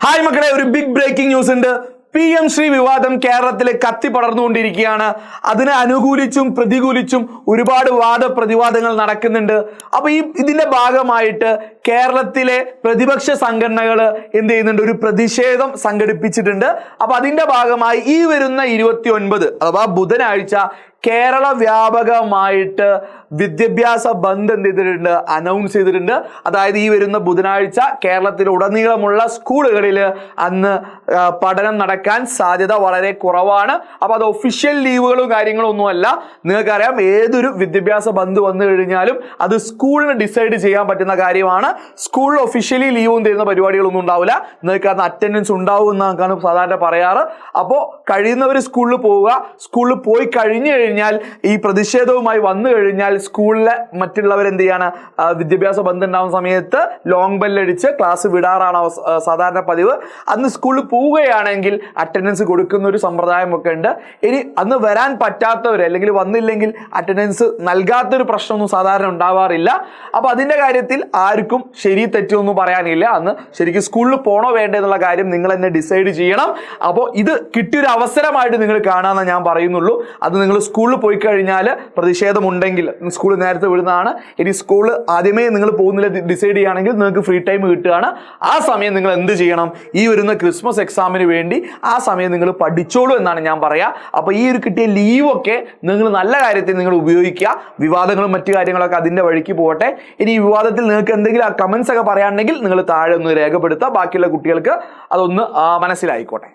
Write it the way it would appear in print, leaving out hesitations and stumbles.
Hi മക്കളെ, ഒരു big breaking news ഉണ്ട്. PM ശ്രീ വിവാദം കേരളത്തിൽ കത്തി പടർന്നുകൊണ്ടിരിക്കുകയാണ്. അതിനെ അനുകൂലിച്ചും പ്രതികൂലിച്ചും ഒരുപാട് വാദപ്രതിവാദങ്ങൾ നടക്കുന്നുണ്ട്. അപ്പൊ ഇതിന്റെ ഭാഗമായിട്ട് കേരളത്തിലെ പ്രതിപക്ഷ സംഘടനകൾ എന്ത് ചെയ്യുന്നുണ്ട്, ഒരു പ്രതിഷേധം സംഘടിപ്പിച്ചിട്ടുണ്ട്. അപ്പൊ അതിന്റെ ഭാഗമായി ഈ വരുന്ന 29 അഥവാ ബുധനാഴ്ച കേരള വ്യാപകമായിട്ട് വിദ്യാഭ്യാസ ബന്ദ് എന്ത് ചെയ്തിട്ടുണ്ട്, അനൗൺസ് ചെയ്തിട്ടുണ്ട്. അതായത് ഈ വരുന്ന ബുധനാഴ്ച കേരളത്തിൽ ഉടനീളമുള്ള സ്കൂളുകളിൽ അന്ന് പഠനം നടക്കാൻ സാധ്യത വളരെ കുറവാണ്. അപ്പൊ അത് ഒഫീഷ്യൽ ലീവുകളും കാര്യങ്ങളും ഒന്നുമല്ല. നിങ്ങൾക്കറിയാം, ഏതൊരു വിദ്യാഭ്യാസ ബന്ദ് വന്നു കഴിഞ്ഞാലും അത് സ്കൂളിന് ഡിസൈഡ് ചെയ്യാൻ പറ്റുന്ന കാര്യമാണ്. സ്കൂളിൽ ഒഫീഷ്യലി ലീവും തരുന്ന പരിപാടികളൊന്നും ഉണ്ടാവില്ല. നിങ്ങൾക്ക് അന്ന് അറ്റൻഡൻസ് ഉണ്ടാവും എന്നാണ് സാധാരണ പറയാറ്. അപ്പോൾ കഴിയുന്നവർ സ്കൂളിൽ പോവുക. സ്കൂളിൽ പോയി കഴിഞ്ഞു കഴിഞ്ഞാൽ ഈ പ്രതിഷേധവുമായി വന്നു കഴിഞ്ഞാൽ സ്കൂളിലെ മറ്റുള്ളവർ എന്ത് ചെയ്യാണ്, വിദ്യാഭ്യാസ ബന്ദ് ഉണ്ടാവുന്ന സമയത്ത് ലോങ് ബെല്ലടിച്ച് ക്ലാസ് വിടാറാണ് സാധാരണ പതിവ്. അന്ന് സ്കൂളിൽ പോവുകയാണെങ്കിൽ അറ്റൻഡൻസ് കൊടുക്കുന്ന ഒരു സമ്പ്രദായം ഒക്കെ ഉണ്ട്. ഇനി അന്ന് വരാൻ പറ്റാത്തവർ അല്ലെങ്കിൽ വന്നില്ലെങ്കിൽ അറ്റൻഡൻസ് നൽകാത്തൊരു പ്രശ്നമൊന്നും സാധാരണ ഉണ്ടാവാറില്ല. അപ്പൊ അതിന്റെ കാര്യത്തിൽ ആർക്കും ശരി തെറ്റൊന്നും പറയാനില്ല. അന്ന് ശരിക്കും സ്കൂളിൽ പോണോ വേണ്ടേ എന്നുള്ള കാര്യം നിങ്ങൾ തന്നെ ഡിസൈഡ് ചെയ്യണം. അപ്പോൾ ഇത് കിട്ടിയൊരു അവസരമായിട്ട് നിങ്ങൾ കാണാമെന്ന് ഞാൻ പറയുന്നുള്ളൂ. അത് നിങ്ങൾ സ്കൂളിൽ പോയി കഴിഞ്ഞാൽ പ്രതിഷേധമുണ്ടെങ്കിൽ സ്കൂൾ നേരത്തെ വിടുന്നതാണ്. ഇനി സ്കൂൾ ആദ്യമേ നിങ്ങൾ പോകുന്നില്ല ഡിസൈഡ് ചെയ്യുകയാണെങ്കിൽ നിങ്ങൾക്ക് ഫ്രീ ടൈം കിട്ടുകയാണ്. ആ സമയം നിങ്ങൾ എന്ത് ചെയ്യണം, ഈ വരുന്ന ക്രിസ്മസ് എക്സാമിന് വേണ്ടി ആ സമയം നിങ്ങൾ പഠിച്ചോളൂ എന്നാണ് ഞാൻ പറയാ. അപ്പൊ ഈ ഒരു കിട്ടിയ ലീവൊക്കെ നിങ്ങൾ നല്ല കാര്യത്തിൽ നിങ്ങൾ ഉപയോഗിക്കുക. വിവാദങ്ങളും മറ്റു കാര്യങ്ങളൊക്കെ അതിന്റെ വഴിക്ക് പോകട്ടെ. ഇനി ഈ വിവാദത്തിൽ നിങ്ങൾക്ക് എന്തെങ്കിലും കമന്റ്സ് ഒക്കെ പറയാനുണ്ടെങ്കിൽ നിങ്ങൾ താഴെ ഒന്ന് രേഖപ്പെടുത്തുക. ബാക്കിയുള്ള കുട്ടികൾക്ക് അതൊന്ന് മനസ്സിലായിക്കോട്ടെ.